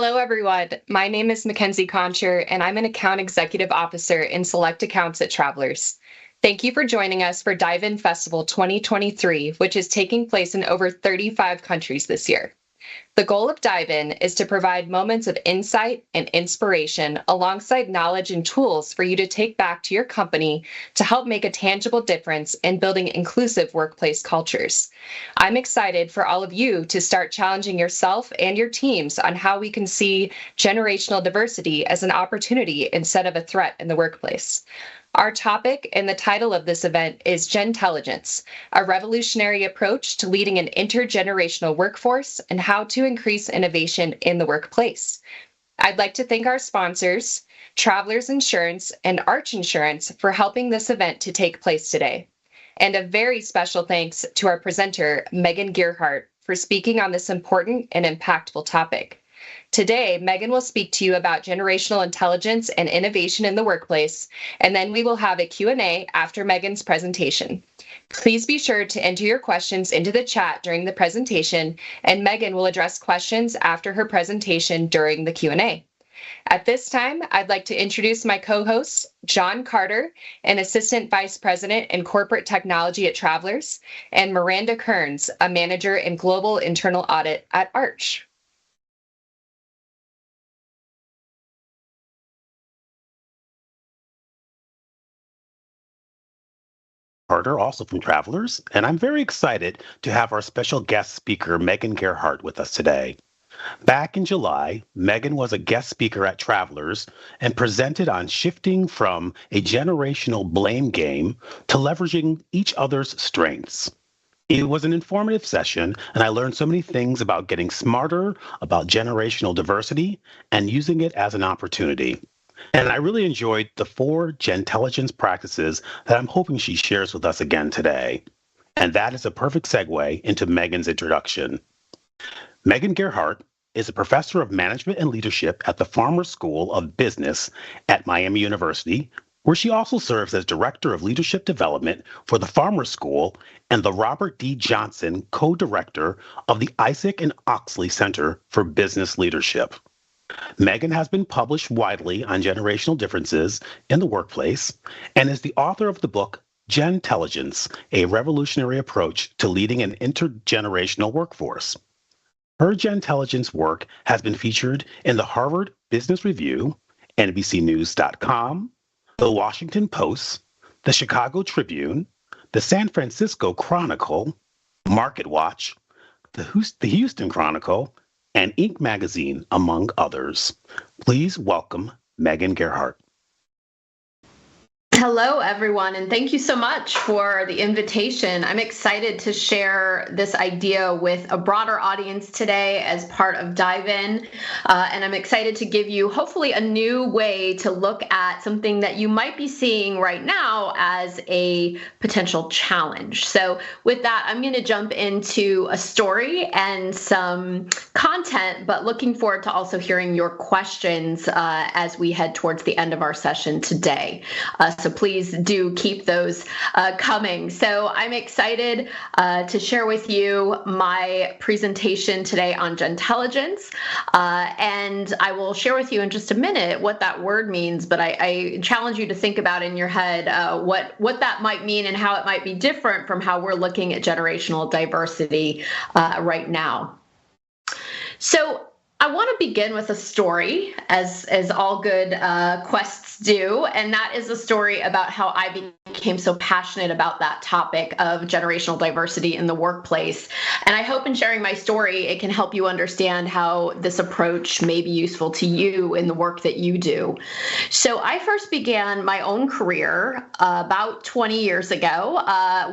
Hello, everyone. My name is MacKenzie Koncher, and I'm an Account Executive Officer in Select Accounts at Travelers. Thank you for joining us for Dive In Festival 2023, which is taking place in over 35 countries this year. The goal of Dive In is to provide moments of insight and inspiration alongside knowledge and tools for you to take back to your company to help make a tangible difference in building inclusive workplace cultures. I'm excited for all of you to start challenging yourself and your teams on how we can see generational diversity as an opportunity instead of a threat in the workplace. Our topic and the title of this event is Gentelligence, a revolutionary approach to leading an intergenerational workforce and how to increase innovation in the workplace. I'd like to thank our sponsors, Travelers Insurance and Arch Insurance, for helping this event to take place today. And a very special thanks to our presenter, Megan Gerhardt, for speaking on this important and impactful topic. Today, Megan will speak to you about generational intelligence and innovation in the workplace, and then we will have a Q&A after Megan's presentation. Please be sure to enter your questions into the chat during the presentation, and Megan will address questions after her presentation during the Q&A. At this time, I'd like to introduce my co-hosts, John Carter, an Assistant Vice President in Corporate Technology at Travelers, and Miranda Kearns, a Manager in Global Internal Audit at Arch. Carter, also from Travelers, and I'm very excited to have our special guest speaker, Megan Gerhardt, with us today. Back in July, Megan was a guest speaker at Travelers and presented on shifting from a generational blame game to leveraging each other's strengths. It was an informative session, and I learned so many things about getting smarter about generational diversity and using it as an opportunity. And I really enjoyed the 4 Gentelligence practices that I'm hoping she shares with us again today. And that is a perfect segue into Megan's introduction. Megan Gerhardt is a professor of management and leadership at the Farmer School of Business at Miami University, where she also serves as Director of Leadership Development for the Farmer School and the Robert D. Johnson Co-Director of the Isaac and Oxley Center for Business Leadership. Megan has been published widely on generational differences in the workplace and is the author of the book Gentelligence, a revolutionary approach to leading an intergenerational workforce. Her Gentelligence work has been featured in the Harvard Business Review, NBCNews.com, The Washington Post, The Chicago Tribune, The San Francisco Chronicle, MarketWatch, the Houston Chronicle, and Inc. magazine, among others. Please welcome Megan Gerhardt. Hello, everyone, and thank you so much for the invitation. I'm excited to share this idea with a broader audience today as part of Dive In, and I'm excited to give you hopefully a new way to look at something that you might be seeing right now as a potential challenge. So with that, I'm going to jump into a story and some content, but looking forward to also hearing your questions as we head towards the end of our session today. So please do keep those coming. So I'm excited to share with you my presentation today on Gentelligence. And I will share with you in just a minute what that word means, but I challenge you to think about in your head what that might mean and how it might be different from how we're looking at generational diversity right now. So I want to begin with a story, as all good quests do, and that is a story about how I became so passionate about that topic of generational diversity in the workplace. And I hope in sharing my story, it can help you understand how this approach may be useful to you in the work that you do. So I first began my own career about 20 years ago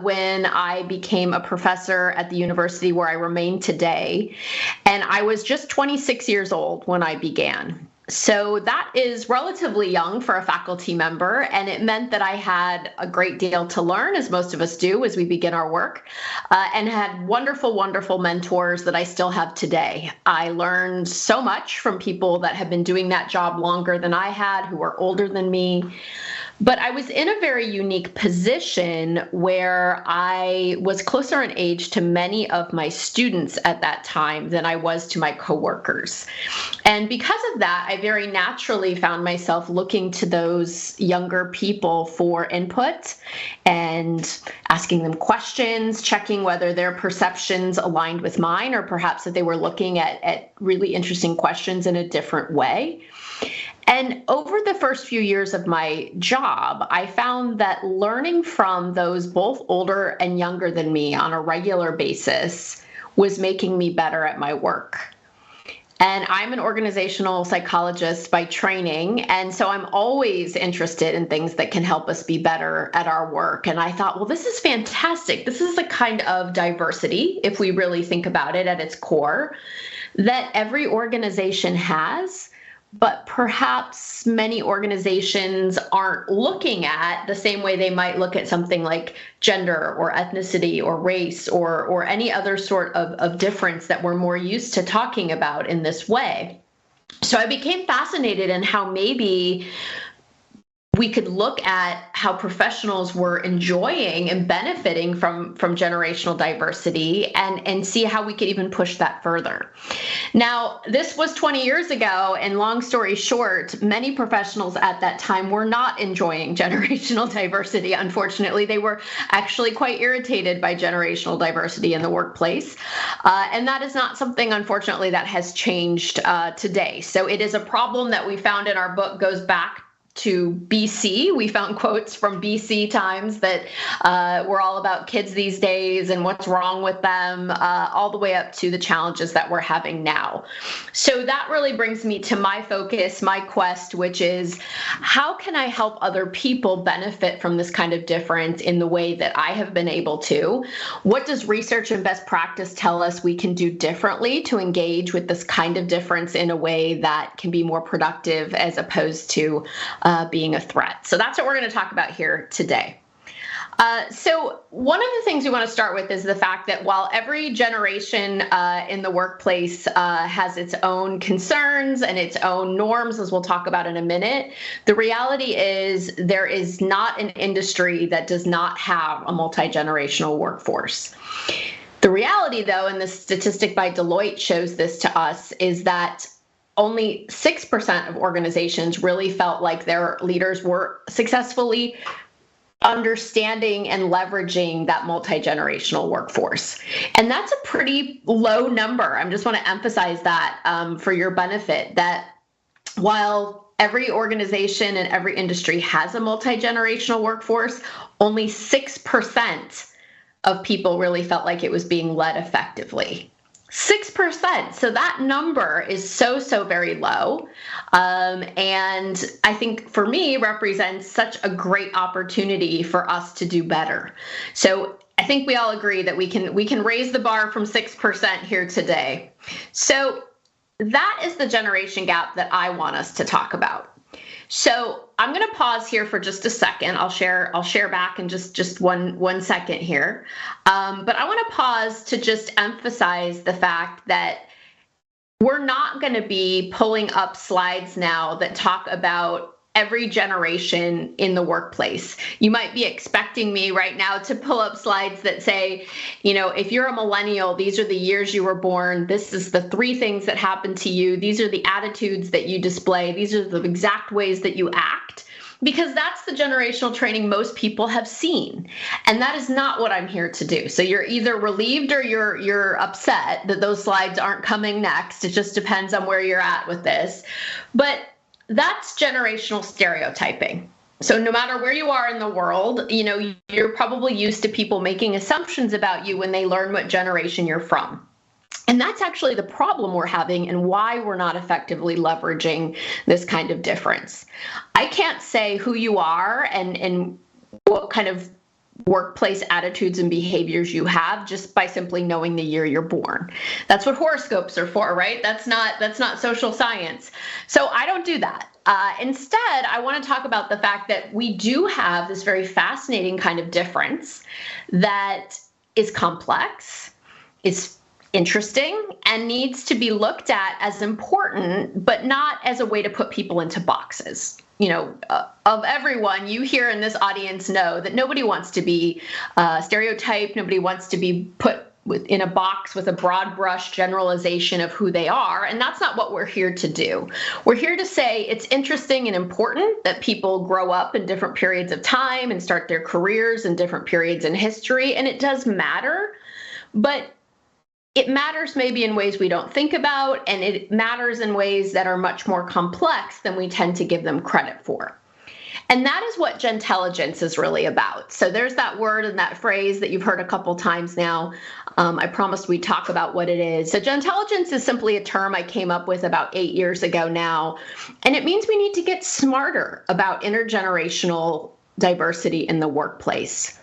when I became a professor at the university where I remain today. And I was just 26 years old when I began. So that is relatively young for a faculty member, and it meant that I had a great deal to learn, as most of us do as we begin our work, and had wonderful, wonderful mentors that I still have today. I learned so much from people that have been doing that job longer than I had, who are older than me. But I was in a very unique position where I was closer in age to many of my students at that time than I was to my coworkers. And because of that, I very naturally found myself looking to those younger people for input and asking them questions, checking whether their perceptions aligned with mine, or perhaps that they were looking at really interesting questions in a different way. And over the first few years of my job, I found that learning from those both older and younger than me on a regular basis was making me better at my work. And I'm an organizational psychologist by training, and so I'm always interested in things that can help us be better at our work. And I thought, well, this is fantastic. This is the kind of diversity, if we really think about it at its core, that every organization has, but perhaps many organizations aren't looking at the same way they might look at something like gender or ethnicity or race or any other sort of difference that we're more used to talking about in this way. So I became fascinated in how maybe we could look at how professionals were enjoying and benefiting from generational diversity and see how we could even push that further. Now, this was 20 years ago, and long story short, many professionals at that time were not enjoying generational diversity. Unfortunately, they were actually quite irritated by generational diversity in the workplace. And that is not something, unfortunately, that has changed today. So it is a problem that we found in our book goes back to BC. We found quotes from BC times that were all about kids these days and what's wrong with them, all the way up to the challenges that we're having now. So that really brings me to my focus, my quest, which is how can I help other people benefit from this kind of difference in the way that I have been able to? What does research and best practice tell us we can do differently to engage with this kind of difference in a way that can be more productive as opposed to being a threat? So that's what we're going to talk about here today. So one of the things we want to start with is the fact that while every generation in the workplace has its own concerns and its own norms, as we'll talk about in a minute, the reality is there is not an industry that does not have a multi-generational workforce. The reality, though, and the statistic by Deloitte shows this to us, is that only 6% of organizations really felt like their leaders were successfully understanding and leveraging that multi-generational workforce. And that's a pretty low number. I just want to emphasize that for your benefit, that while every organization and every industry has a multi-generational workforce, only 6% of people really felt like it was being led effectively. 6%. So that number is so very low. And I think for me represents such a great opportunity for us to do better. So I think we all agree that we can raise the bar from 6% here today. So that is the generation gap that I want us to talk about. So I'm going to pause here for just a second. I'll share back in just one second here. But I want to pause to just emphasize the fact that we're not going to be pulling up slides now that talk about every generation in the workplace. You might be expecting me right now to pull up slides that say, if you're a millennial, these are the years you were born. This is the 3 things that happened to you. These are the attitudes that you display. These are the exact ways that you act. Because that's the generational training most people have seen. And that is not what I'm here to do. So you're either relieved or you're upset that those slides aren't coming next. It just depends on where you're at with this. But that's generational stereotyping. So no matter where you are in the world, you're probably used to people making assumptions about you when they learn what generation you're from. And that's actually the problem we're having and why we're not effectively leveraging this kind of difference. I can't say who you are and what kind of workplace attitudes and behaviors you have just by simply knowing the year you're born. That's what horoscopes are for, right? That's not social science. So I don't do that. Instead, I want to talk about the fact that we do have this very fascinating kind of difference that is complex, is interesting, and needs to be looked at as important, but not as a way to put people into boxes. of everyone, you here in this audience know that nobody wants to be stereotyped. Nobody wants to be put in a box with a broad brush generalization of who they are. And that's not what we're here to do. We're here to say it's interesting and important that people grow up in different periods of time and start their careers in different periods in history. And it does matter, but it matters maybe in ways we don't think about, and it matters in ways that are much more complex than we tend to give them credit for. And that is what Gentelligence is really about. So there's that word and that phrase that you've heard a couple times now. I promised we'd talk about what it is. So Gentelligence is simply a term I came up with about 8 years ago now, and it means we need to get smarter about intergenerational diversity in the workplace.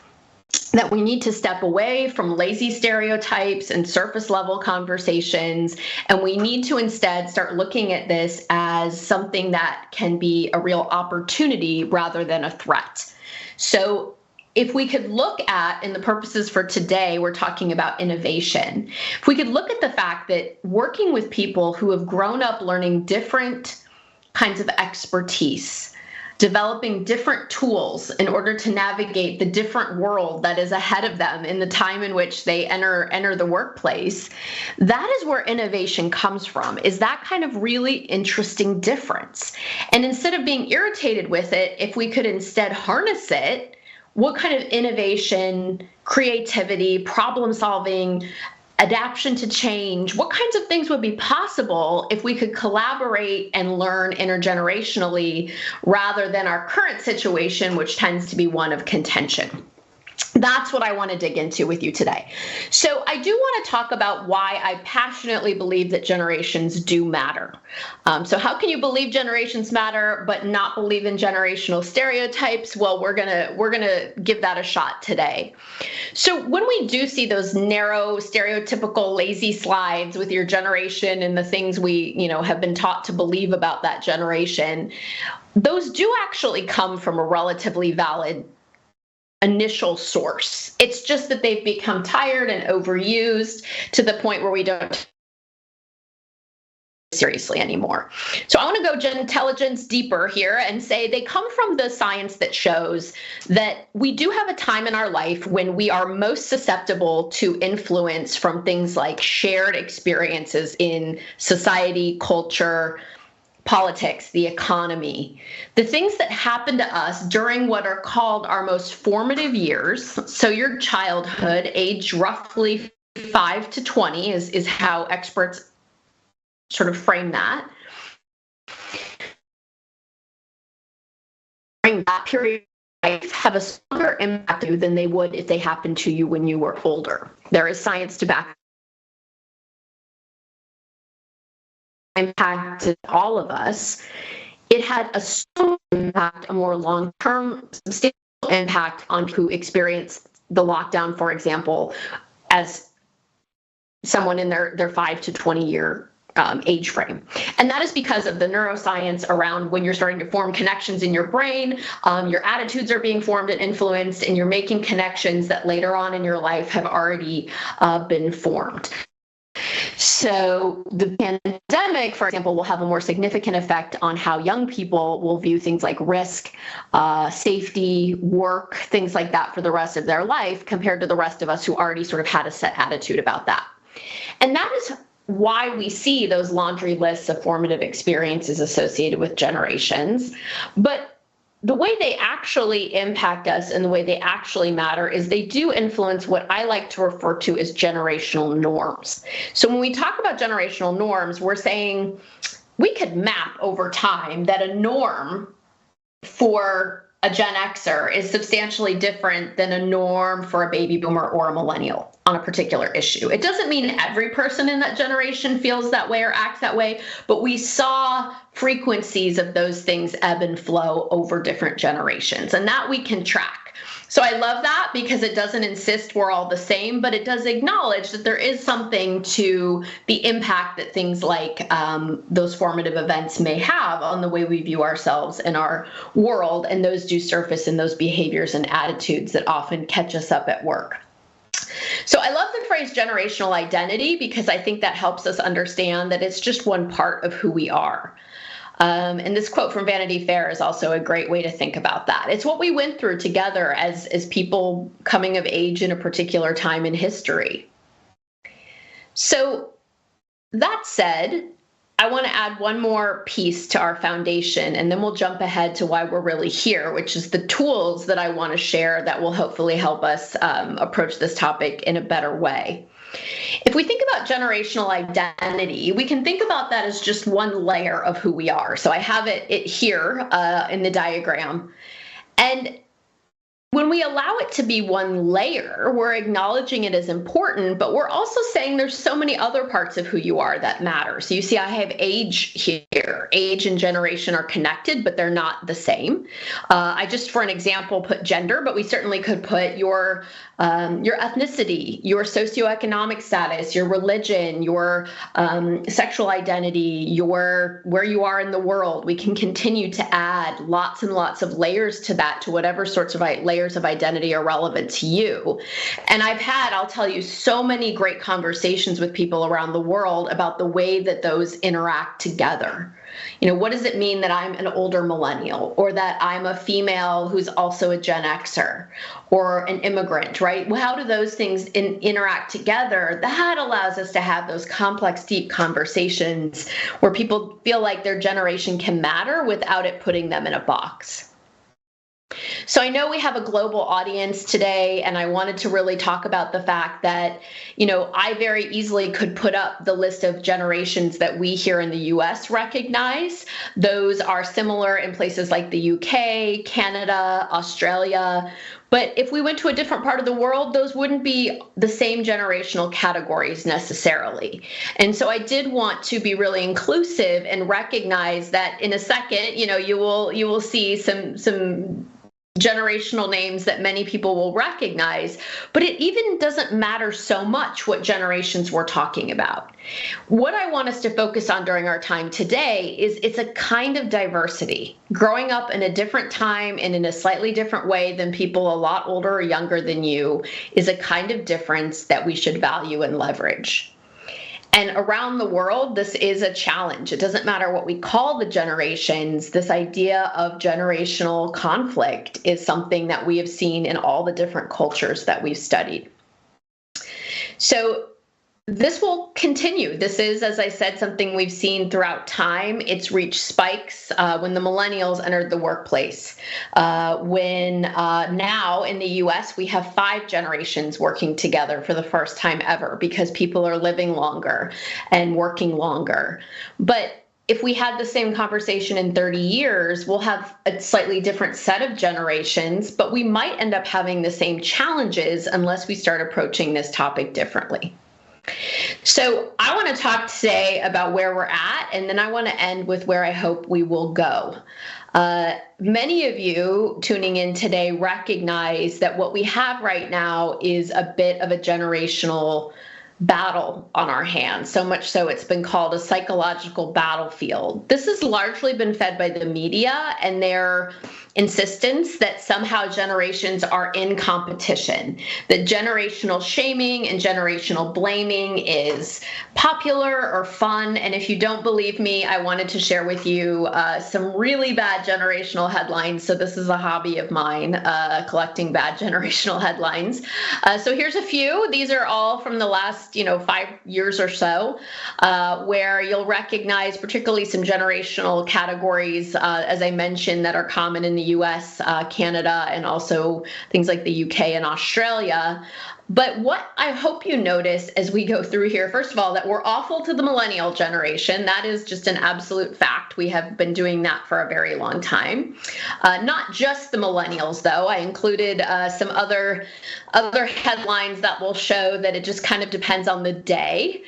That we need to step away from lazy stereotypes and surface level conversations, and we need to instead start looking at this as something that can be a real opportunity rather than a threat. So if we could look at, in the purposes for today, we're talking about innovation. If we could look at the fact that working with people who have grown up learning different kinds of expertise, developing different tools in order to navigate the different world that is ahead of them in the time in which they enter the workplace, that is where innovation comes from, is that kind of really interesting difference. And instead of being irritated with it, if we could instead harness it, what kind of innovation, creativity, problem solving, adaptation to change, what kinds of things would be possible if we could collaborate and learn intergenerationally rather than our current situation, which tends to be one of contention? That's what I want to dig into with you today. So I do want to talk about why I passionately believe that generations do matter. So how can you believe generations matter but not believe in generational stereotypes? Well, we're gonna give that a shot today. So when we do see those narrow, stereotypical, lazy slides with your generation and the things we, have been taught to believe about that generation, those do actually come from a relatively valid initial source. It's just that they've become tired and overused to the point where we don't seriously anymore. So I want to go Gentelligence deeper here and say they come from the science that shows that we do have a time in our life when we are most susceptible to influence from things like shared experiences in society, culture, politics, the economy, the things that happen to us during what are called our most formative years. So your childhood, age roughly 5 to 20 is how experts sort of frame that. During that period of life, have a stronger impact on you than they would if they happened to you when you were older. There is science to back impacted all of us. It had a strong impact, a more long-term, substantial impact on who experienced the lockdown, for example, as someone in their 5 to 20 year age frame. And that is because of the neuroscience around when you're starting to form connections in your brain, your attitudes are being formed and influenced, and you're making connections that later on in your life have already been formed. So the pandemic, for example, will have a more significant effect on how young people will view things like risk, safety, work, things like that for the rest of their life compared to the rest of us who already sort of had a set attitude about that. And that is why we see those laundry lists of formative experiences associated with generations. But the way they actually impact us and the way they actually matter is they do influence what I like to refer to as generational norms. So when we talk about generational norms, we're saying we could map over time that a norm for a Gen Xer is substantially different than a norm for a baby boomer or a millennial on a particular issue. It doesn't mean every person in that generation feels that way or acts that way, but we saw frequencies of those things ebb and flow over different generations, and that we can track. So I love that because it doesn't insist we're all the same, but it does acknowledge that there is something to the impact that things like those formative events may have on the way we view ourselves and our world, and those do surface in those behaviors and attitudes that often catch us up at work. So I love the phrase generational identity because I think that helps us understand that it's just one part of who we are. And this quote from Vanity Fair is also a great way to think about that. It's what we went through together as people coming of age in a particular time in history. So that said, I want to add one more piece to our foundation, and then we'll jump ahead to why we're really here, which is the tools that I want to share that will hopefully help us approach this topic in a better way. If we think about generational identity, we can think about that as just one layer of who we are. So I have it here in the diagram. And when we allow it to be one layer, we're acknowledging it as important, but we're also saying there's so many other parts of who you are that matter. So you see, I have age here. Age and generation are connected, but they're not the same. I just, for an example, put gender, but we certainly could put your ethnicity, your socioeconomic status, your religion, your sexual identity, where you are in the world. We can continue to add lots and lots of layers to that, to whatever sorts of layers of identity are relevant to you. And I'll tell you, so many great conversations with people around the world about the way that those interact together. What does it mean that I'm an older millennial, or that I'm a female who's also a Gen Xer, or an immigrant, right? Well, how do those things interact together? That allows us to have those complex, deep conversations where people feel like their generation can matter without it putting them in a box. So I know we have a global audience today, and I wanted to really talk about the fact that, I very easily could put up the list of generations that we here in the US recognize. Those are similar in places like the UK, Canada, Australia. But if we went to a different part of the world, those wouldn't be the same generational categories necessarily. And so I did want to be really inclusive and recognize that in a second, you will see some generational names that many people will recognize, but it even doesn't matter so much what generations we're talking about. What I want us to focus on during our time today is it's a kind of diversity. Growing up in a different time and in a slightly different way than people a lot older or younger than you is a kind of difference that we should value and leverage. And around the world, this is a challenge. It doesn't matter what we call the generations. This idea of generational conflict is something that we have seen in all the different cultures that we've studied. So this will continue. This is, as I said, something we've seen throughout time. It's reached spikes when the millennials entered the workplace. When now in the US, we have 5 generations working together for the first time ever because people are living longer and working longer. But if we had the same conversation in 30 years, we'll have a slightly different set of generations, but we might end up having the same challenges unless we start approaching this topic differently. So I want to talk today about where we're at, and then I want to end with where I hope we will go. Many of you tuning in today recognize that what we have right now is a bit of a generational battle on our hands, so much so it's been called a psychological battlefield. This has largely been fed by the media and their insistence that somehow generations are in competition, that generational shaming and generational blaming is popular or fun. And if you don't believe me, I wanted to share with you some really bad generational headlines. So this is a hobby of mine, collecting bad generational headlines. So here's a few. These are all from the last 5 years or so, where you'll recognize particularly some generational categories, as I mentioned, that are common in the US, Canada, and also things like the UK and Australia. But what I hope you notice as we go through here, first of all, that we're awful to the millennial generation. That is just an absolute fact. We have been doing that for a very long time. Not just the millennials, though. I included some other headlines that will show that it just kind of depends on the day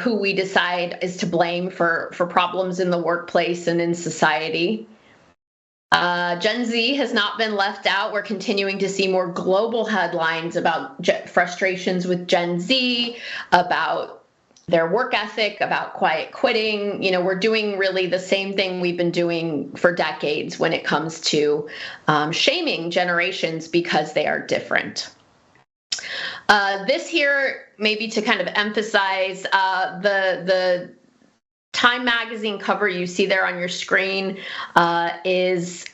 who we decide is to blame for problems in the workplace and in society. Gen Z has not been left out. We're continuing to see more global headlines about frustrations with Gen Z, about their work ethic, about quiet quitting. We're doing really the same thing we've been doing for decades when it comes to shaming generations because they are different. This here, maybe to kind of emphasize the Time magazine cover you see there on your screen is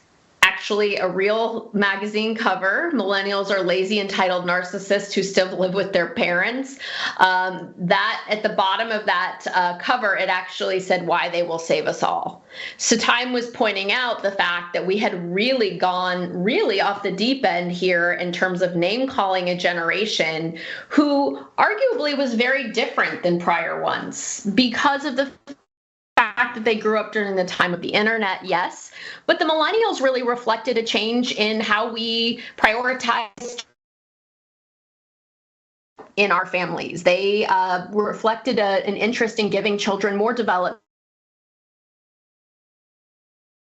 actually a real magazine cover. Millennials are lazy, entitled narcissists who still live with their parents. That at the bottom of that cover, it actually said why they will save us all. So Time was pointing out the fact that we had really gone off the deep end here in terms of name calling a generation who arguably was very different than prior ones because of the fact that they grew up during the time of the internet, yes, but the millennials really reflected a change in how we prioritize in our families. They reflected an interest in giving children more development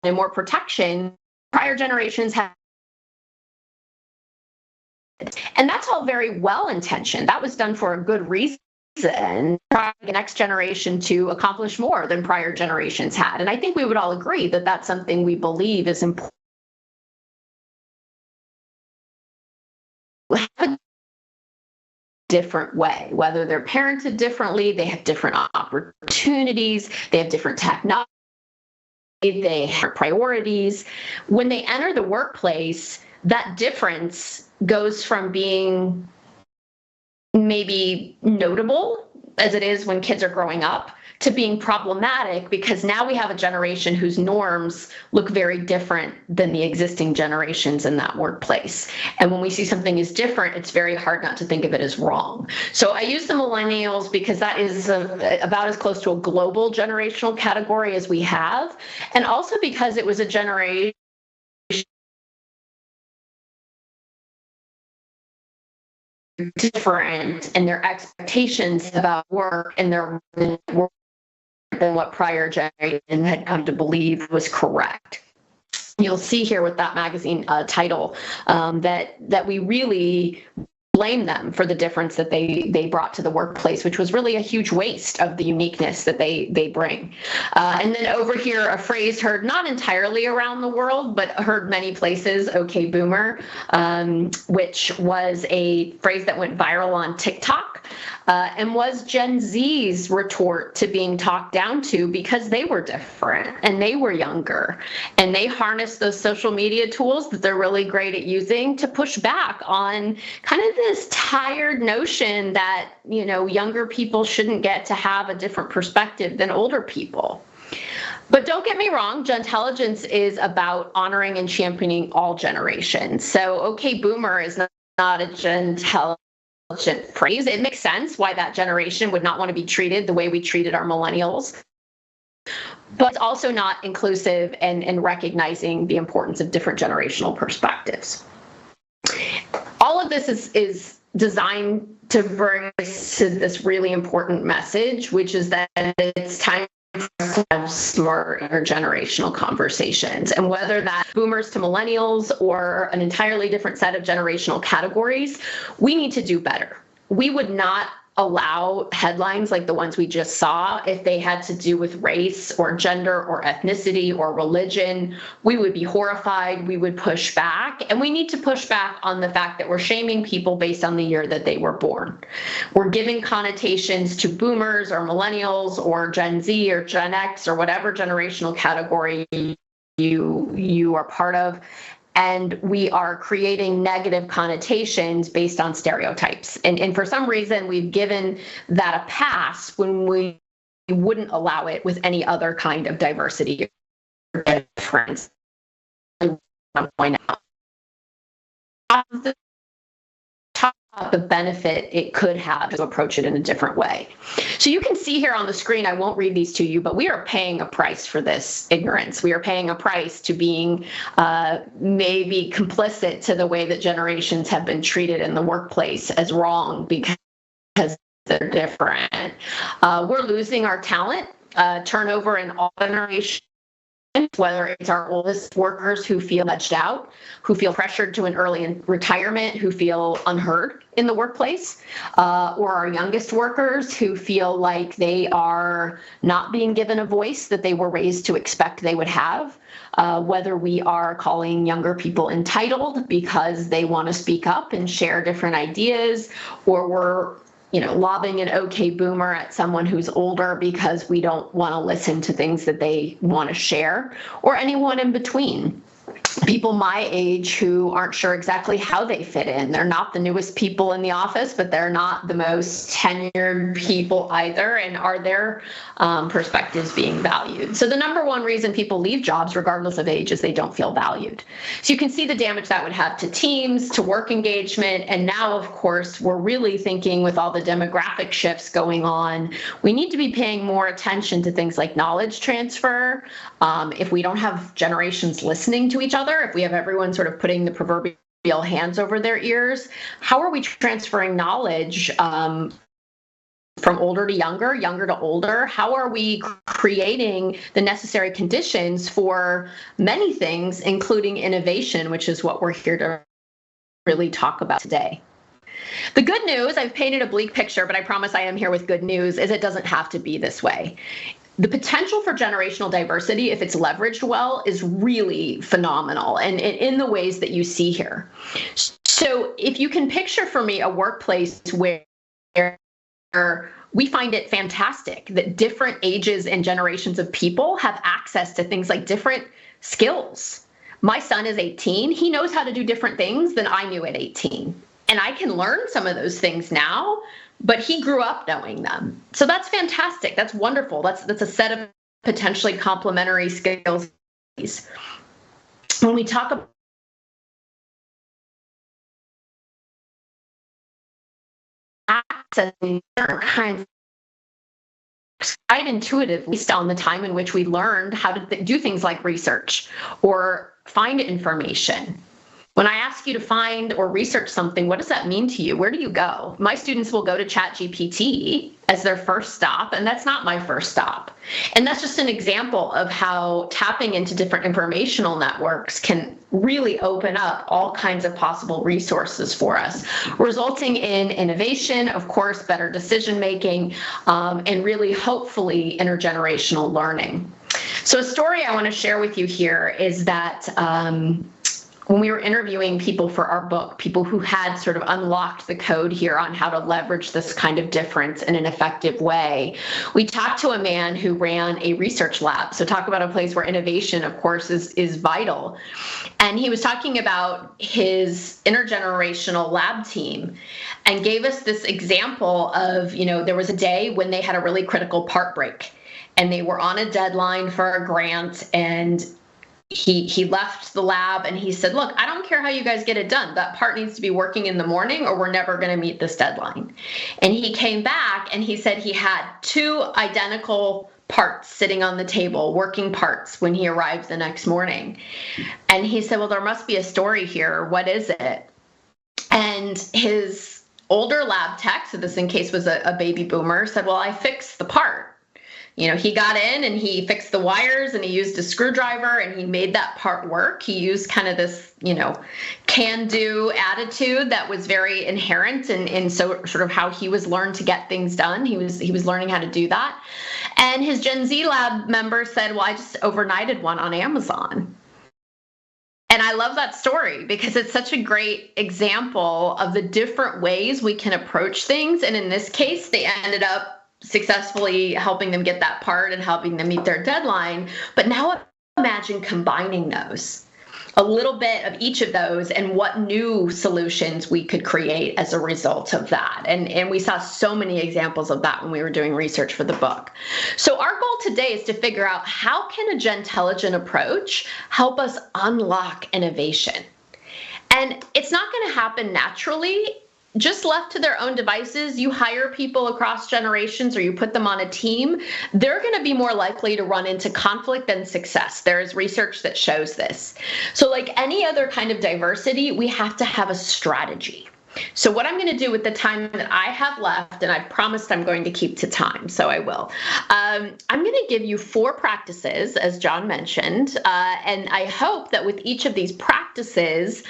and more protection. Prior generations had, and that's all very well intentioned. That was done for a good reason. And trying the next generation to accomplish more than prior generations had. And I think we would all agree that that's something we believe is important. A different way, whether they're parented differently, they have different opportunities, they have different technology, they have priorities. When they enter the workplace, that difference goes from being maybe notable, as it is when kids are growing up, to being problematic because now we have a generation whose norms look very different than the existing generations in that workplace. And when we see something is different, it's very hard not to think of it as wrong. So I use the millennials because that is about as close to a global generational category as we have, and also because it was a generation different and their expectations about work and their work than what prior generation had come to believe was correct. You'll see here with that magazine title that we really blame them for the difference that they brought to the workplace, which was really a huge waste of the uniqueness that they bring. And then over here, a phrase heard not entirely around the world, but heard many places, okay, boomer, which was a phrase that went viral on TikTok and was Gen Z's retort to being talked down to because they were different and they were younger and they harnessed those social media tools that they're really great at using to push back on kind of this tired notion that, you know, younger people shouldn't get to have a different perspective than older people. But don't get me wrong, Gentelligence is about honoring and championing all generations. So, okay, boomer is not a Gentelligence phrase. It makes sense why that generation would not want to be treated the way we treated our millennials. But it's also not inclusive and recognizing the importance of different generational perspectives. All of this is designed to bring us to this really important message, which is that it's time to have smart intergenerational conversations. And whether that's boomers to millennials or an entirely different set of generational categories, we need to do better. We would not allow headlines like the ones we just saw if they had to do with race or gender or ethnicity or religion. We would be horrified. We would push back. And we need to push back on the fact that we're shaming people based on the year that they were born. We're giving connotations to boomers or millennials or Gen Z or Gen X or whatever generational category you are part of. And we are creating negative connotations based on stereotypes. And for some reason, we've given that a pass when we wouldn't allow it with any other kind of diversity or difference. I want to point out the benefit it could have to approach it in a different way. So you can see here on the screen, I won't read these to you, but we are paying a price for this ignorance. We are paying a price to being maybe complicit to the way that generations have been treated in the workplace as wrong because they're different. We're losing our talent, turnover in all generations. Whether it's our oldest workers who feel edged out, who feel pressured to an early retirement, who feel unheard in the workplace, or our youngest workers who feel like they are not being given a voice that they were raised to expect they would have, whether we are calling younger people entitled because they want to speak up and share different ideas, or we're lobbing an okay boomer at someone who's older because we don't want to listen to things that they want to share, or anyone in between. People my age who aren't sure exactly how they fit in. They're not the newest people in the office, but they're not the most tenured people either. And are their perspectives being valued? So the number one reason people leave jobs, regardless of age, is they don't feel valued. So you can see the damage that would have to teams, to work engagement. And now, of course, we're really thinking with all the demographic shifts going on, we need to be paying more attention to things like knowledge transfer. If we don't have generations listening to each other, if we have everyone sort of putting the proverbial hands over their ears, how are we transferring knowledge from older to younger, younger to older? How are we creating the necessary conditions for many things, including innovation, which is what we're here to really talk about today? The good news, I've painted a bleak picture, but I promise I am here with good news, is it doesn't have to be this way. The potential for generational diversity, if it's leveraged well, is really phenomenal, and in the ways that you see here. So if you can picture for me a workplace where we find it fantastic that different ages and generations of people have access to things like different skills. My son is 18. He knows how to do different things than I knew at 18. And I can learn some of those things now, but he grew up knowing them. So that's fantastic. That's wonderful. That's a set of potentially complementary skills. When we talk about accessing certain kinds, quite intuitively based on the time in which we learned how to do things like research or find information. When I ask you to find or research something, what does that mean to you? Where do you go? My students will go to ChatGPT as their first stop, and that's not my first stop. And that's just an example of how tapping into different informational networks can really open up all kinds of possible resources for us, resulting in innovation, of course, better decision-making, and really, hopefully, intergenerational learning. So a story I want to share with you here is that when we were interviewing people for our book, people who had sort of unlocked the code here on how to leverage this kind of difference in an effective way, we talked to a man who ran a research lab. So talk about a place where innovation, of course, is vital. And he was talking about his intergenerational lab team and gave us this example of, there was a day when they had a really critical part break and they were on a deadline for a grant, and he left the lab and he said, look, I don't care how you guys get it done. That part needs to be working in the morning or we're never going to meet this deadline. And he came back and he said he had 2 identical parts sitting on the table, working parts, when he arrived the next morning. And he said, well, there must be a story here. What is it? And his older lab tech, so this in case was a baby boomer, said, well, I fixed the part. He got in and he fixed the wires and he used a screwdriver and he made that part work. He used kind of this, can-do attitude that was very inherent in so sort of how he was learned to get things done. He was learning how to do that. And his Gen Z lab member said, well, I just overnighted one on Amazon. And I love that story because it's such a great example of the different ways we can approach things. And in this case, they ended up successfully helping them get that part and helping them meet their deadline. But now imagine combining those, a little bit of each of those, and what new solutions we could create as a result of that. And we saw so many examples of that when we were doing research for the book. So our goal today is to figure out how can a Gentelligent approach help us unlock innovation? And it's not going to happen naturally. Just left to their own devices, you hire people across generations or you put them on a team, they're going to be more likely to run into conflict than success. There is research that shows this. So like any other kind of diversity, we have to have a strategy. So what I'm going to do with the time that I have left, and I've promised I'm going to keep to time, so I will. I'm going to give you 4 practices, as John mentioned, and I hope that with each of these practices,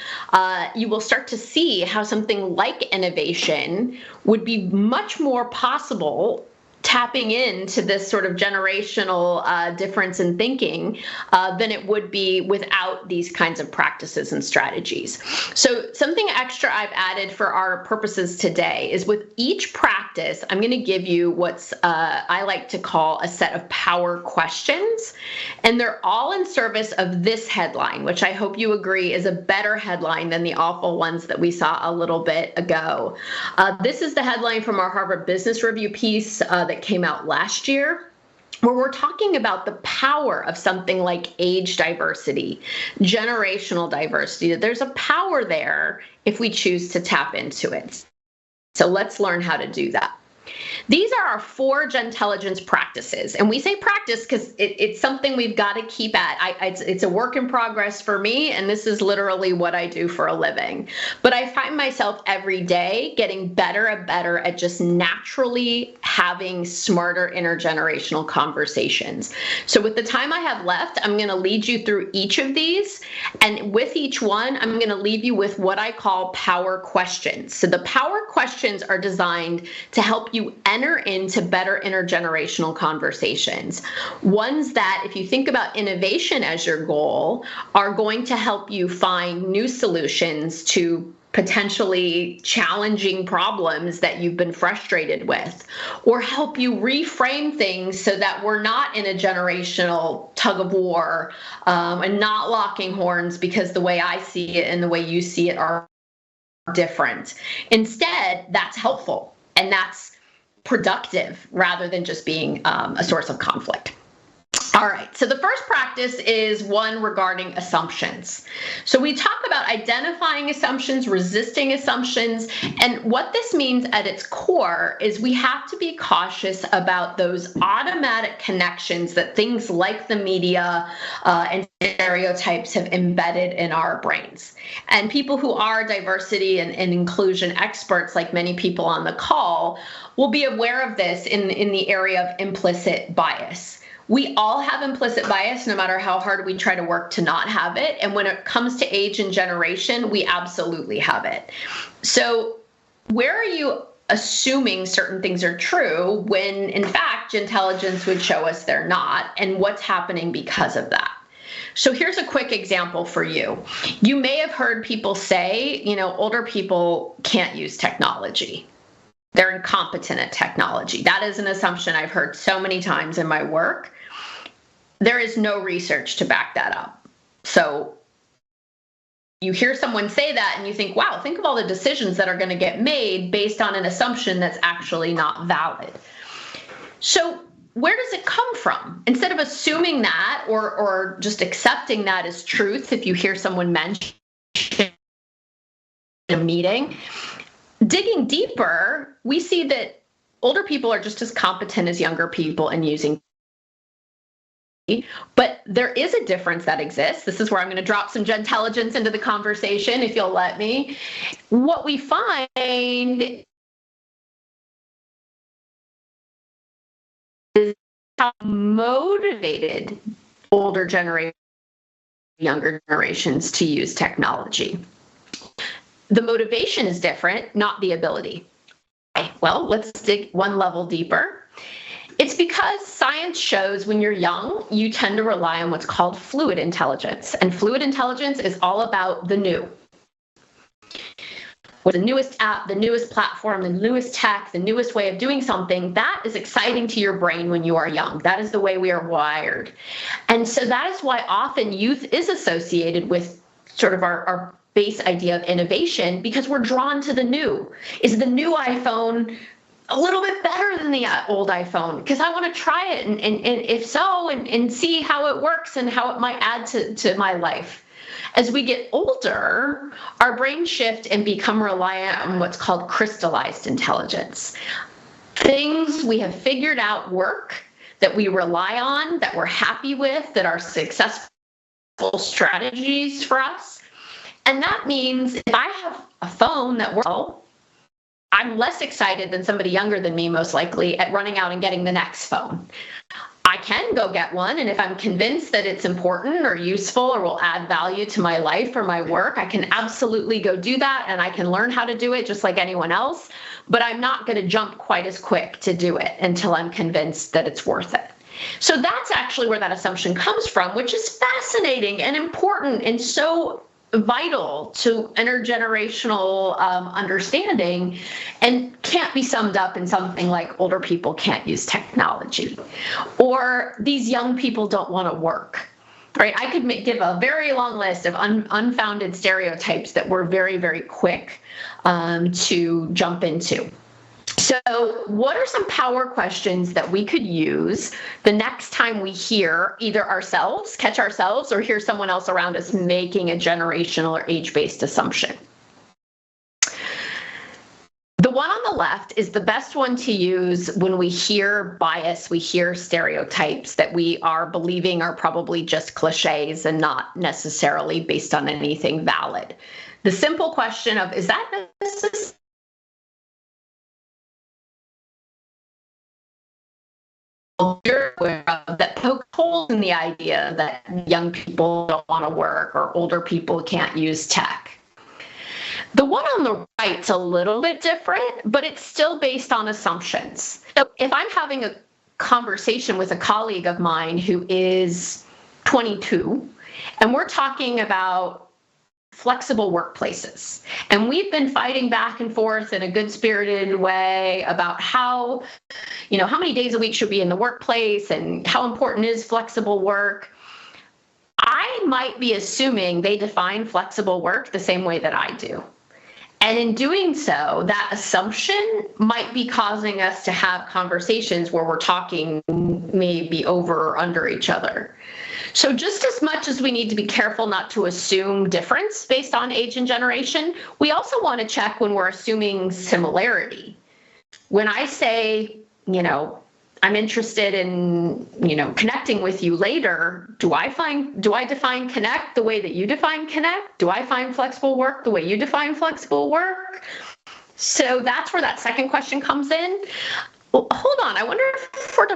you will start to see how something like innovation would be much more possible tapping into this sort of generational difference in thinking than it would be without these kinds of practices and strategies. So something extra I've added for our purposes today is with each practice, I'm going to give you what's I like to call a set of power questions, and they're all in service of this headline, which I hope you agree is a better headline than the awful ones that we saw a little bit ago. This is the headline from our Harvard Business Review piece that came out last year, where we're talking about the power of something like age diversity, generational diversity. There's a power there if we choose to tap into it. So let's learn how to do that. These are our 4 Gentelligence practices. And we say practice because it's something we've got to keep at. It's a work in progress for me, and this is literally what I do for a living. But I find myself every day getting better and better at just naturally having smarter intergenerational conversations. So with the time I have left, I'm going to lead you through each of these. And with each one, I'm going to leave you with what I call power questions. So the power questions are designed to help you enter into better intergenerational conversations. Ones that, if you think about innovation as your goal, are going to help you find new solutions to potentially challenging problems that you've been frustrated with, or help you reframe things so that we're not in a generational tug of war and not locking horns because the way I see it and the way you see it are different. Instead, that's helpful and that's productive rather than just being a source of conflict. All right, so the first practice is one regarding assumptions. So we talk about identifying assumptions, resisting assumptions, and what this means at its core is we have to be cautious about those automatic connections that things like the media and stereotypes have embedded in our brains. And people who are diversity and inclusion experts, like many people on the call, will be aware of this in the area of implicit bias. We all have implicit bias, no matter how hard we try to work to not have it. And when it comes to age and generation, we absolutely have it. So where are you assuming certain things are true when, in fact, Gentelligence would show us they're not, and what's happening because of that? So here's a quick example for you. You may have heard people say, older people can't use technology. They're incompetent at technology. That is an assumption I've heard so many times in my work. There is no research to back that up. So you hear someone say that and you think, wow, think of all the decisions that are going to get made based on an assumption that's actually not valid. So where does it come from? Instead of assuming that or just accepting that as truth, if you hear someone mention in a meeting, digging deeper, we see that older people are just as competent as younger people in using. But there is a difference that exists. This is where I'm going to drop some Gentelligence into the conversation, if you'll let me. What we find is how motivated older generations, younger generations to use technology. The motivation is different, not the ability. Well, let's dig one level deeper. It's because science shows when you're young, you tend to rely on what's called fluid intelligence. And fluid intelligence is all about the new. With the newest app, the newest platform, the newest tech, the newest way of doing something, that is exciting to your brain when you are young. That is the way we are wired. And so that is why often youth is associated with sort of our base idea of innovation, because we're drawn to the new. Is the new iPhone a little bit better than the old iPhone? Because I want to try it, and if so, and see how it works and how it might add to my life. As we get older, our brains shift and become reliant on what's called crystallized intelligence. Things we have figured out work, that we rely on, that we're happy with, that are successful strategies for us. And that means if I have a phone that works well, I'm less excited than somebody younger than me, most likely, at running out and getting the next phone. I can go get one, and if I'm convinced that it's important or useful or will add value to my life or my work, I can absolutely go do that, and I can learn how to do it just like anyone else. but I'm not going to jump quite as quick to do it until I'm convinced that it's worth it. So that's actually where that assumption comes from, which is fascinating and important and so vital to intergenerational understanding, and can't be summed up in something like older people can't use technology or these young people don't want to work. Right? I could give a very long list of unfounded stereotypes that we're very, very quick to jump into. So what are some power questions that we could use the next time we hear either ourselves, catch ourselves, or hear someone else around us making a generational or age-based assumption? The one on the left is the best one to use when we hear bias, we hear stereotypes that we are believing are probably just cliches and not necessarily based on anything valid. The simple question of, is that necessary? That poke holes in the idea that young people don't want to work or older people can't use tech. The one on the right's a little bit different, but it's still based on assumptions. So if I'm having a conversation with a colleague of mine who is 22, and we're talking about flexible workplaces, and we've been fighting back and forth in a good-spirited way about how many days a week should be in the workplace and how important is flexible work, I might be assuming they define flexible work the same way that I do. And in doing so, that assumption might be causing us to have conversations where we're talking maybe over or under each other. So just as much as we need to be careful not to assume difference based on age and generation, we also want to check when we're assuming similarity. When I say, I'm interested in, connecting with you later, do I define connect the way that you define connect? Do I find flexible work the way you define flexible work? So that's where that second question comes in. Well, hold on, I wonder if we're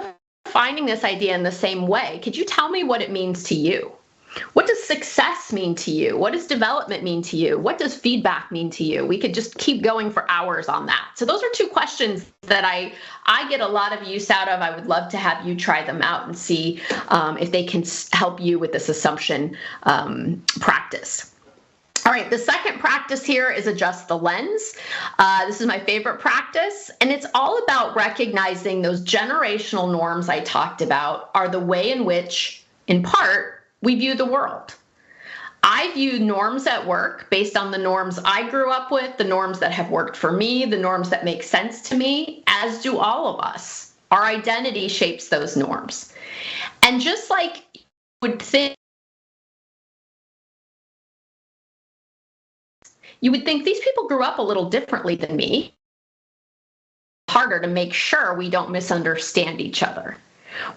defining this idea in the same way. Could you tell me what it means to you? What does success mean to you? What does development mean to you? What does feedback mean to you? We could just keep going for hours on that. So those are two questions that I get a lot of use out of. I would love to have you try them out and see if they can help you with this assumption practice. All right, the second practice here is adjust the lens. This is my favorite practice, and it's all about recognizing those generational norms I talked about are the way in which, in part, we view the world. I view norms at work based on the norms I grew up with, the norms that have worked for me, the norms that make sense to me, as do all of us. Our identity shapes those norms. And just like you would think these people grew up a little differently than me, harder to make sure we don't misunderstand each other.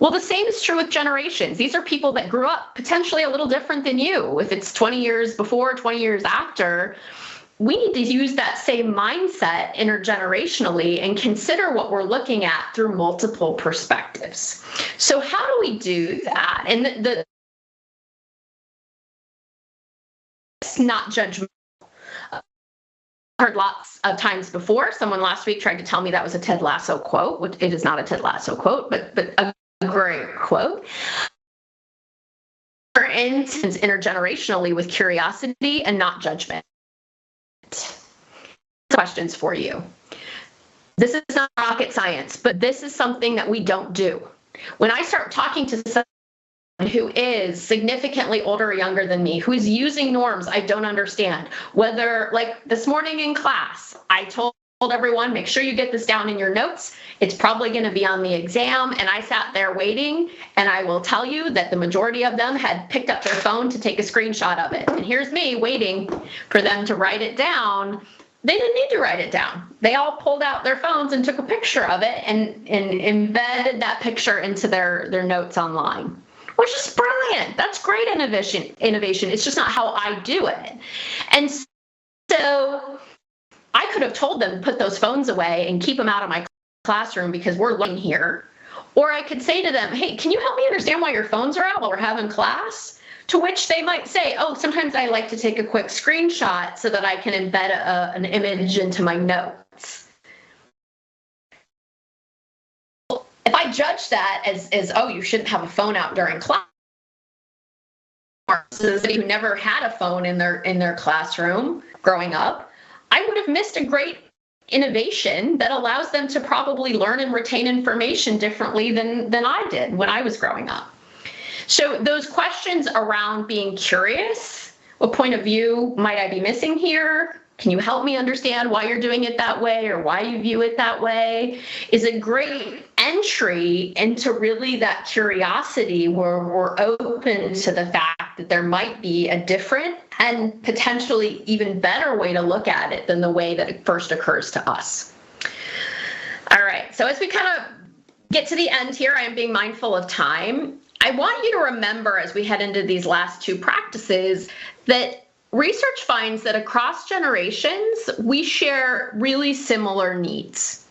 Well, the same is true with generations. These are people that grew up potentially a little different than you. If it's 20 years before, 20 years after, we need to use that same mindset intergenerationally and consider what we're looking at through multiple perspectives. So how do we do that? And it's not judgmental. Heard lots of times before. Someone last week tried to tell me that was a Ted Lasso quote, which it is not a Ted Lasso quote, but a great quote. For instance, intergenerationally with curiosity and not judgment. Questions for you. This is not rocket science, but this is something that we don't do. When I start talking to someone who is significantly older or younger than me, who is using norms I don't understand, whether, like this morning in class, I told everyone, make sure you get this down in your notes. It's probably going to be on the exam. And I sat there waiting, and I will tell you that the majority of them had picked up their phone to take a screenshot of it. And here's me waiting for them to write it down. They didn't need to write it down. They all pulled out their phones and took a picture of it and embedded that picture into their notes online. Which is brilliant. That's great innovation. It's just not how I do it. And so I could have told them to put those phones away and keep them out of my classroom because we're learning here. Or I could say to them, hey, can you help me understand why your phones are out while we're having class? To which they might say, oh, sometimes I like to take a quick screenshot so that I can embed an image into my notes. judge that as oh, you shouldn't have a phone out during class. Somebody who never had a phone in their classroom growing up, I would have missed a great innovation that allows them to probably learn and retain information differently than I did when I was growing up. So those questions around being curious, what point of view might I be missing here? Can you help me understand why you're doing it that way or why you view it that way? Is a great entry into really that curiosity where we're open to the fact that there might be a different and potentially even better way to look at it than the way that it first occurs to us. All right, so as we kind of get to the end here, I am being mindful of time. I want you to remember as we head into these last two practices that research finds that across generations, we share really similar needs.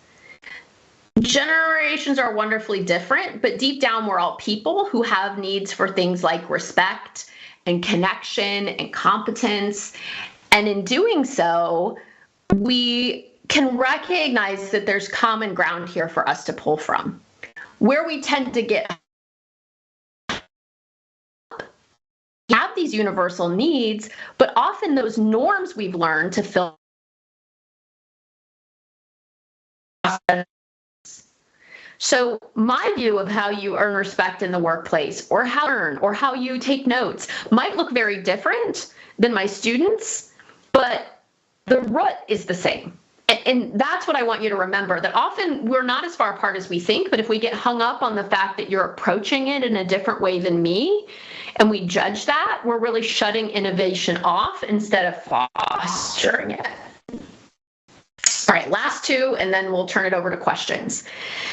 Generations are wonderfully different, but deep down, we're all people who have needs for things like respect and connection and competence. And in doing so, we can recognize that there's common ground here for us to pull from. Where we tend to get have these universal needs, but often those norms we've learned to fill. So my view of how you earn respect in the workplace or how you take notes might look very different than my students, but the root is the same. And that's what I want you to remember, that often we're not as far apart as we think, but if we get hung up on the fact that you're approaching it in a different way than me, and we judge that, we're really shutting innovation off instead of fostering it. All right, last two, and then we'll turn it over to questions.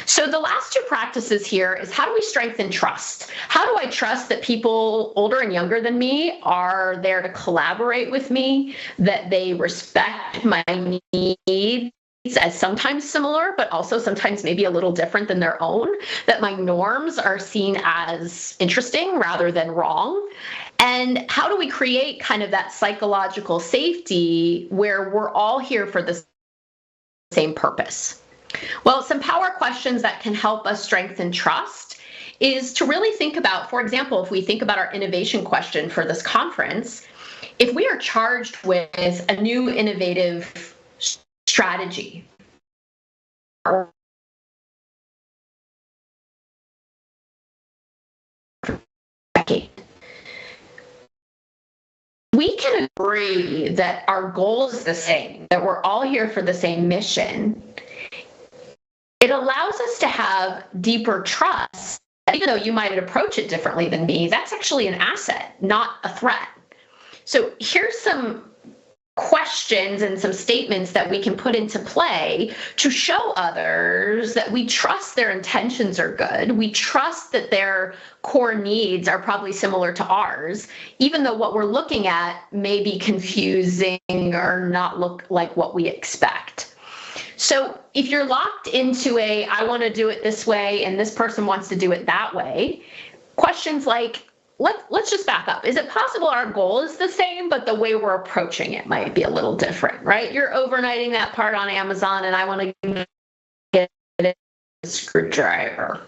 So the last two practices here is how do we strengthen trust? How do I trust that people older and younger than me are there to collaborate with me, that they respect my needs as sometimes similar, but also sometimes maybe a little different than their own, that my norms are seen as interesting rather than wrong? And how do we create kind of that psychological safety where we're all here for the same purpose? Well, some power questions that can help us strengthen trust is to really think about, for example, if we think about our innovation question for this conference, if we are charged with a new innovative strategy or we can agree that our goal is the same, that we're all here for the same mission. It allows us to have deeper trust. Even though you might approach it differently than me, that's actually an asset, not a threat. So here's some questions and some statements that we can put into play to show others that we trust their intentions are good. We trust that their core needs are probably similar to ours, even though what we're looking at may be confusing or not look like what we expect. So if you're locked into I want to do it this way and this person wants to do it that way, questions like, let's just back up. Is it possible our goal is the same, but the way we're approaching it might be a little different, right? You're overnighting that part on Amazon and I want to get a screwdriver.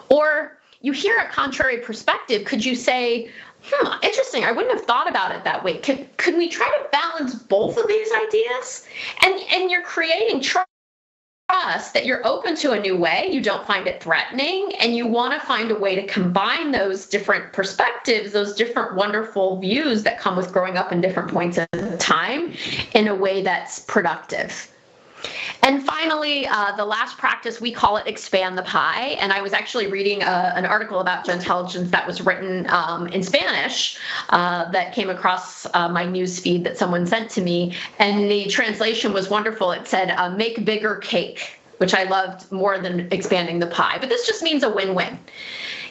Or you hear a contrary perspective. Could you say, interesting, I wouldn't have thought about it that way. Could we try to balance both of these ideas? And you're creating trust that you're open to a new way, you don't find it threatening, and you want to find a way to combine those different perspectives, those different wonderful views that come with growing up in different points of time in a way that's productive. And finally, the last practice, we call it expand the pie. And I was actually reading an article about Gentelligence that was written in Spanish that came across my news feed that someone sent to me. And the translation was wonderful. It said, make bigger cake, which I loved more than expanding the pie. But this just means a win-win.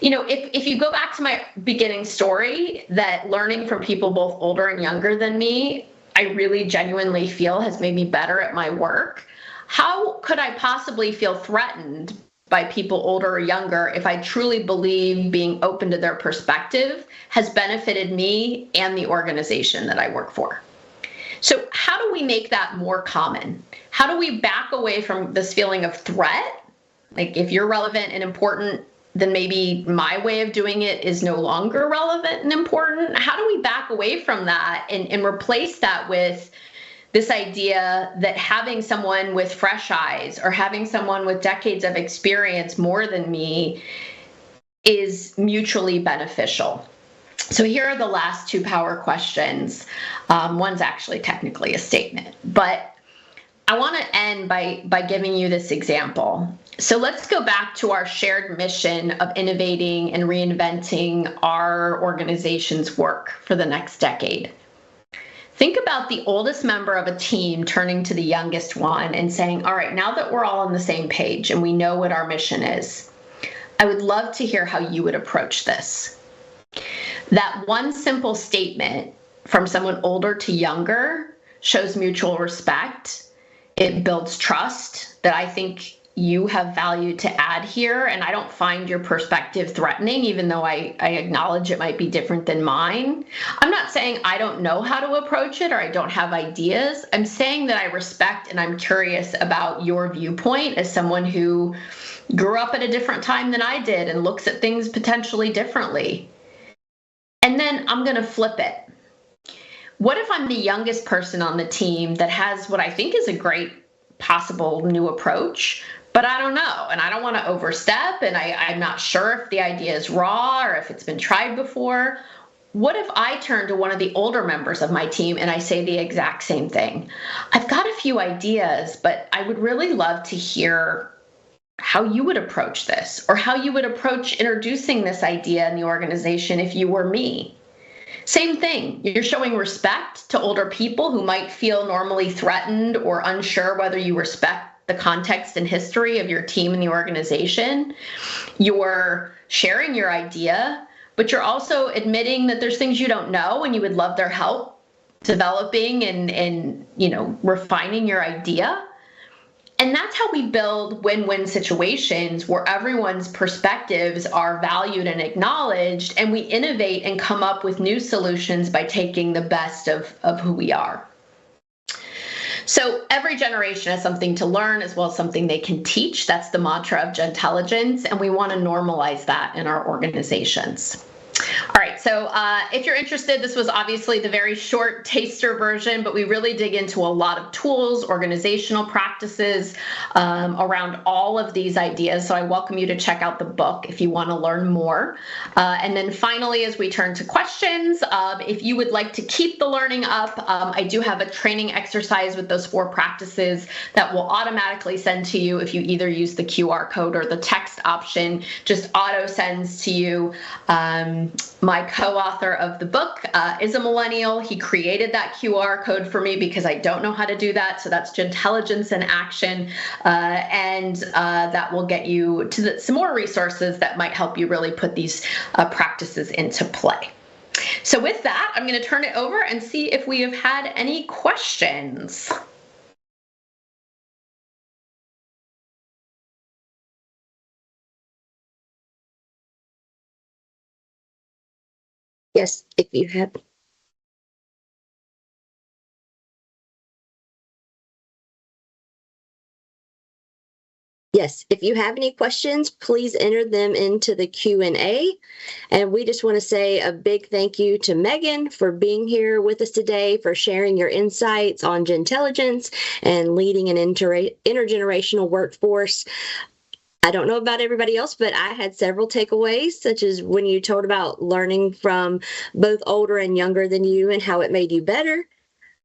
You know, if you go back to my beginning story, that learning from people both older and younger than me, I really genuinely feel has made me better at my work. How could I possibly feel threatened by people older or younger if I truly believe being open to their perspective has benefited me and the organization that I work for? So how do we make that more common? How do we back away from this feeling of threat Like if you're relevant and important, then maybe my way of doing it is no longer relevant and important. How do we back away from that and replace that with this idea that having someone with fresh eyes or having someone with decades of experience more than me is mutually beneficial? So here are the last two power questions. One's actually technically a statement, but I want to end by giving you this example. So let's go back to our shared mission of innovating and reinventing our organization's work for the next decade. Think about the oldest member of a team turning to the youngest one and saying, all right, now that we're all on the same page and we know what our mission is, I would love to hear how you would approach this. That one simple statement from someone older to younger shows mutual respect. It builds trust that I think you have value to add here, and I don't find your perspective threatening, even though I acknowledge it might be different than mine. I'm not saying I don't know how to approach it or I don't have ideas. I'm saying that I respect and I'm curious about your viewpoint as someone who grew up at a different time than I did and looks at things potentially differently. And then I'm going to flip it. What if I'm the youngest person on the team that has what I think is a great possible new approach, but I don't know, and I don't want to overstep, and I'm not sure if the idea is raw or if it's been tried before. What if I turn to one of the older members of my team and I say the exact same thing? I've got a few ideas, but I would really love to hear how you would approach this, or how you would approach introducing this idea in the organization if you were me. Same thing, you're showing respect to older people who might feel normally threatened or unsure whether you respect the context and history of your team and the organization. You're sharing your idea, but you're also admitting that there's things you don't know and you would love their help developing and refining your idea. And that's how we build win-win situations where everyone's perspectives are valued and acknowledged, and we innovate and come up with new solutions by taking the best of who we are. So every generation has something to learn as well as something they can teach. That's the mantra of Gentelligence, and we want to normalize that in our organizations. All right, so if you're interested, this was obviously the very short taster version, but we really dig into a lot of tools, organizational practices around all of these ideas. So I welcome you to check out the book if you want to learn more. And then finally, as we turn to questions, if you would like to keep the learning up, I do have a training exercise with those 4 practices that will automatically send to you if you either use the QR code or the text option, just auto sends to you. My co-author of the book is a millennial. He created that QR code for me because I don't know how to do that. So that's Gentelligence in action. And that will get you to some more resources that might help you really put these practices into play. So with that, I'm going to turn it over and see if we have had any questions. Yes, if you have. Yes, if you have any questions, please enter them into the Q&A. And we just want to say a big thank you to Megan for being here with us today, for sharing your insights on Gentelligence and leading an intergenerational workforce. I don't know about everybody else, but I had several takeaways, such as when you told about learning from both older and younger than you and how it made you better,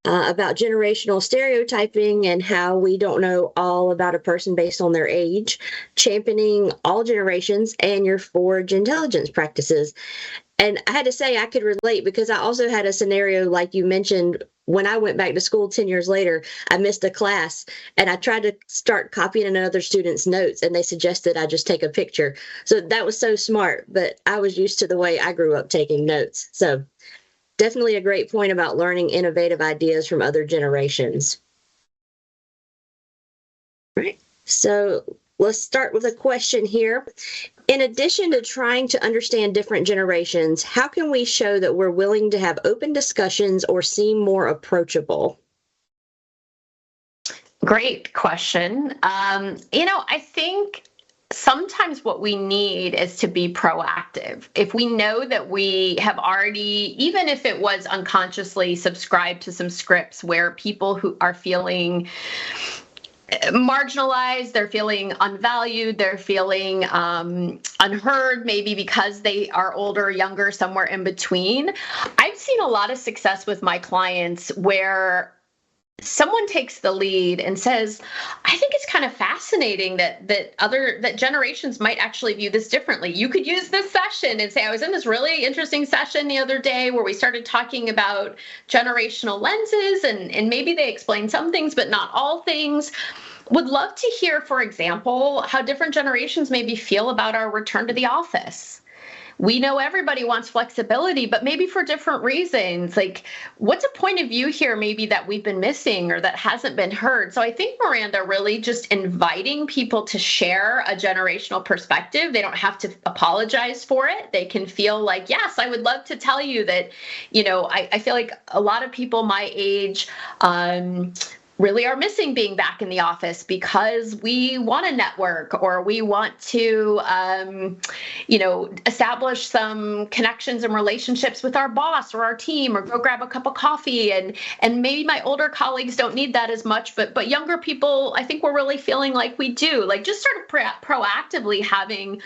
about generational stereotyping and how we don't know all about a person based on their age, championing all generations, and your 4 Gentelligence practices. And I had to say I could relate because I also had a scenario like you mentioned. When I went back to school 10 years later, I missed a class and I tried to start copying another student's notes and they suggested I just take a picture. So that was so smart, but I was used to the way I grew up taking notes. So definitely a great point about learning innovative ideas from other generations. Right. So let's start with a question here. In addition to trying to understand different generations, how can we show that we're willing to have open discussions or seem more approachable? Great question. I think sometimes what we need is to be proactive. If we know that we have already, even if it was unconsciously, subscribed to some scripts where people who are feeling marginalized, they're feeling unvalued, they're feeling unheard, maybe because they are older, younger, somewhere in between. I've seen a lot of success with my clients where someone takes the lead and says, I think it's kind of fascinating that generations might actually view this differently. You could use this session and say, I was in this really interesting session the other day where we started talking about generational lenses, and maybe they explain some things, but not all things. Would love to hear, for example, how different generations maybe feel about our return to the office. We know everybody wants flexibility, but maybe for different reasons. Like, what's a point of view here maybe that we've been missing or that hasn't been heard? So I think, Miranda, really just inviting people to share a generational perspective. They don't have to apologize for it. They can feel like, yes, I would love to tell you that, I feel like a lot of people my age, really are missing being back in the office because we want to network, or we want to, establish some connections and relationships with our boss or our team, or go grab a cup of coffee. And maybe my older colleagues don't need that as much, but younger people, I think we're really feeling like we do. Like, just sort of proactively having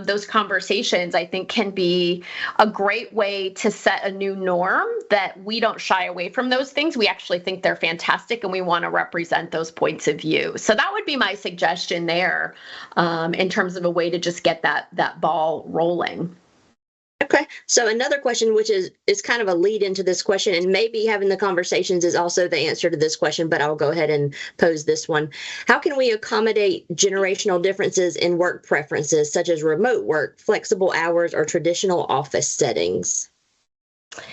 those conversations, I think, can be a great way to set a new norm that we don't shy away from those things. We actually think they're fantastic, and we want to represent those points of view. So that would be my suggestion there, in terms of a way to just get that ball rolling. Okay. So another question, which is kind of a lead into this question, and maybe having the conversations is also the answer to this question, but I'll go ahead and pose this one. How can we accommodate generational differences in work preferences, such as remote work, flexible hours, or traditional office settings?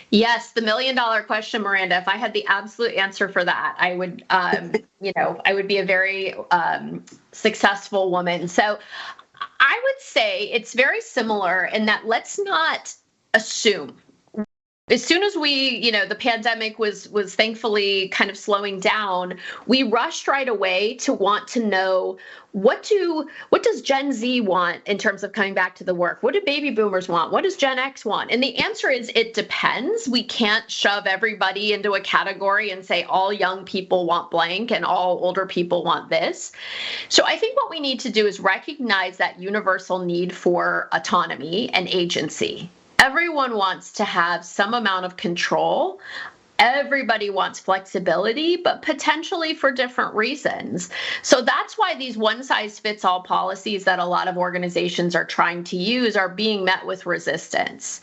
Yes, the $1 million question, Miranda. If I had the absolute answer for that, I would, I would be a very successul woman. So I would say it's very similar in that let's not assume. As soon as the pandemic was thankfully kind of slowing down, we rushed right away to want to know what does Gen Z want in terms of coming back to the work? What do baby boomers want? What does Gen X want? And the answer is it depends. We can't shove everybody into a category and say all young people want blank and all older people want this. So I think what we need to do is recognize that universal need for autonomy and agency. Everyone wants to have some amount of control. Everybody wants flexibility, but potentially for different reasons. So that's why these one-size-fits-all policies that a lot of organizations are trying to use are being met with resistance.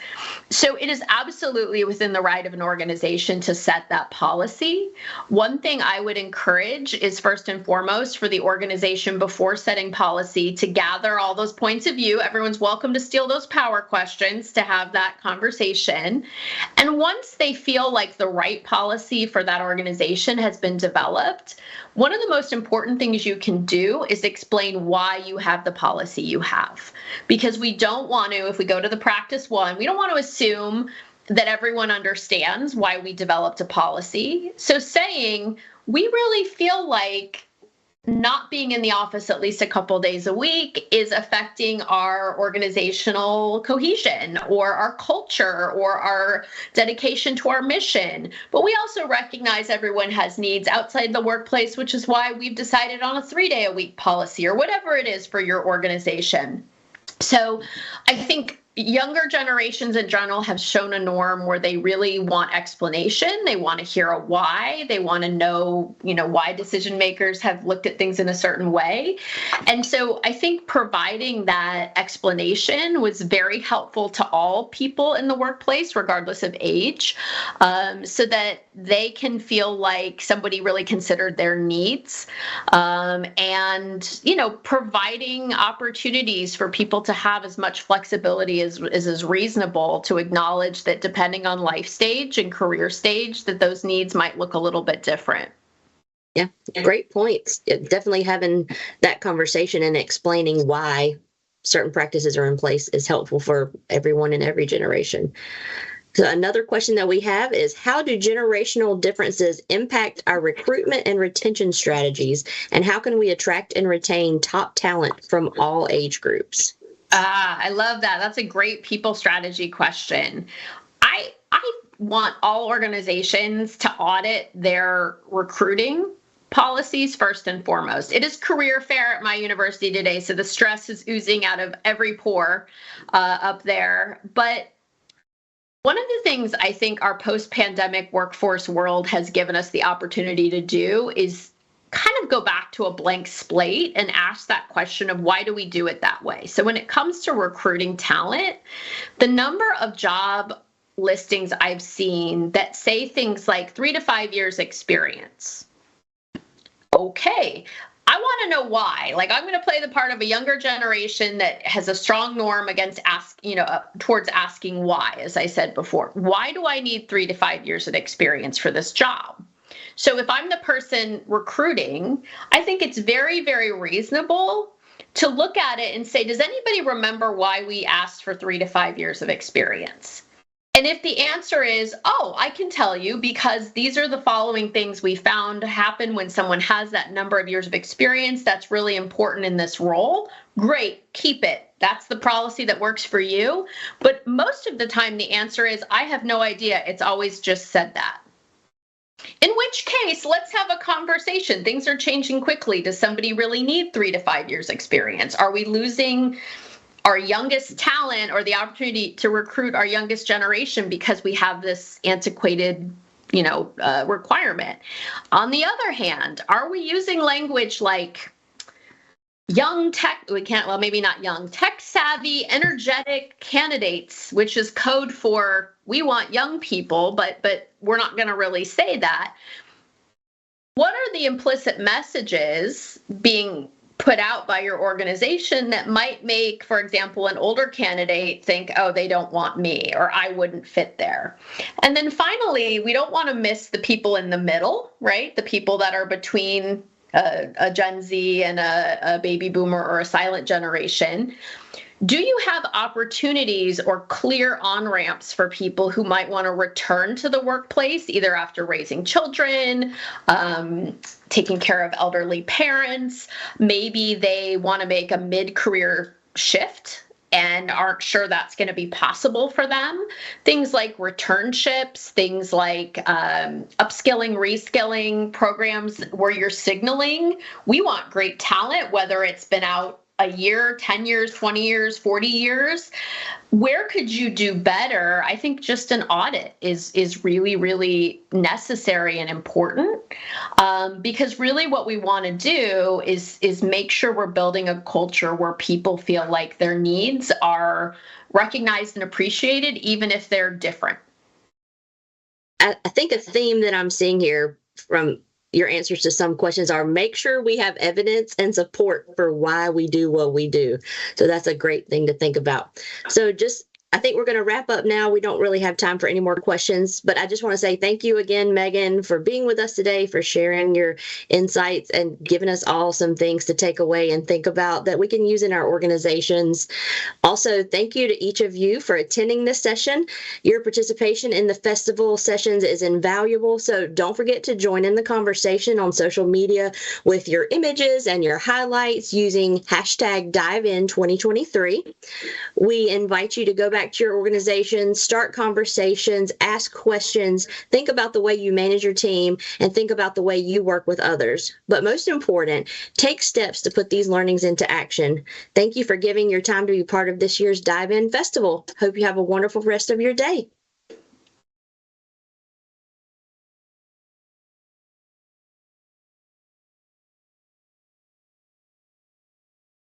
So it is absolutely within the right of an organization to set that policy. One thing I would encourage is, first and foremost, for the organization, before setting policy, to gather all those points of view. Everyone's welcome to steal those power questions to have that conversation. And once they feel like the right policy for that organization has been developed, one of the most important things you can do is explain why you have the policy you have. Because we don't want to, if we go to the practice one, we don't want to assume that everyone understands why we developed a policy. So saying, we really feel like not being in the office at least a couple days a week is affecting our organizational cohesion or our culture or our dedication to our mission. But we also recognize everyone has needs outside the workplace, which is why we've decided on a 3-day-a-week policy or whatever it is for your organization. So I think younger generations in general have shown a norm where they really want explanation. They want to hear a why. They want to know, why decision makers have looked at things in a certain way. And so I think providing that explanation was very helpful to all people in the workplace, regardless of age, so that they can feel like somebody really considered their needs, and, providing opportunities for people to have as much flexibility is reasonable, to acknowledge that depending on life stage and career stage, that those needs might look a little bit different. Yeah, great points. Definitely having that conversation and explaining why certain practices are in place is helpful for everyone in every generation. So another question that we have is, how do generational differences impact our recruitment and retention strategies? And how can we attract and retain top talent from all age groups? I love that. That's a great people strategy question. I want all organizations to audit their recruiting policies first and foremost. It is career fair at my university today, so the stress is oozing out of every pore up there. But one of the things I think our post-pandemic workforce world has given us the opportunity to do is kind of go back to a blank slate and ask that question of why do we do it that way? So when it comes to recruiting talent, the number of job listings I've seen that say things like 3 to 5 years experience. Okay, I want to know why. Like, I'm going to play the part of a younger generation that has a strong norm against towards asking why, as I said before. Why do I need 3 to 5 years of experience for this job? So if I'm the person recruiting, I think it's very, very reasonable to look at it and say, does anybody remember why we asked for 3 to 5 years of experience? And if the answer is, oh, I can tell you because these are the following things we found happen when someone has that number of years of experience, that's really important in this role, great, keep it. That's the policy that works for you. But most of the time, the answer is, I have no idea. It's always just said that. In which case, let's have a conversation. Things are changing quickly. Does somebody really need 3 to 5 years experience? Are we losing our youngest talent or the opportunity to recruit our youngest generation because we have this antiquated, requirement? On the other hand, are we using language like young tech, maybe not young, tech savvy, energetic candidates, which is code for we want young people, but we're not going to really say that. What are the implicit messages being put out by your organization that might make, for example, an older candidate think, oh, they don't want me, or I wouldn't fit there? And then finally, we don't want to miss the people in the middle, right? The people that are between a Gen Z and a baby boomer or a silent generation. Do you have opportunities or clear on-ramps for people who might want to return to the workplace, either after raising children, taking care of elderly parents? Maybe they want to make a mid-career shift and aren't sure that's going to be possible for them. Things like returnships, things like upskilling, reskilling programs where you're signaling, we want great talent, whether it's been out a year, 10 years, 20 years, 40 years. Where could you do better? I think just an audit is really, really necessary and important, because really what we want to do is make sure we're building a culture where people feel like their needs are recognized and appreciated, even if they're different. I think a theme that I'm seeing here from your answers to some questions are make sure we have evidence and support for why we do what we do. So that's a great thing to think about. So I think we're going to wrap up now. We don't really have time for any more questions, but I just want to say thank you again, Megan, for being with us today, for sharing your insights and giving us all some things to take away and think about that we can use in our organizations. Also, thank you to each of you for attending this session. Your participation in the festival sessions is invaluable, so don't forget to join in the conversation on social media with your images and your highlights using hashtag #DiveIn2023. We invite you to go back to your organization, start conversations, ask questions, think about the way you manage your team, and think about the way you work with others. But most important, take steps to put these learnings into action. Thank you for giving your time to be part of this year's Dive In Festival. Hope you have a wonderful rest of your day.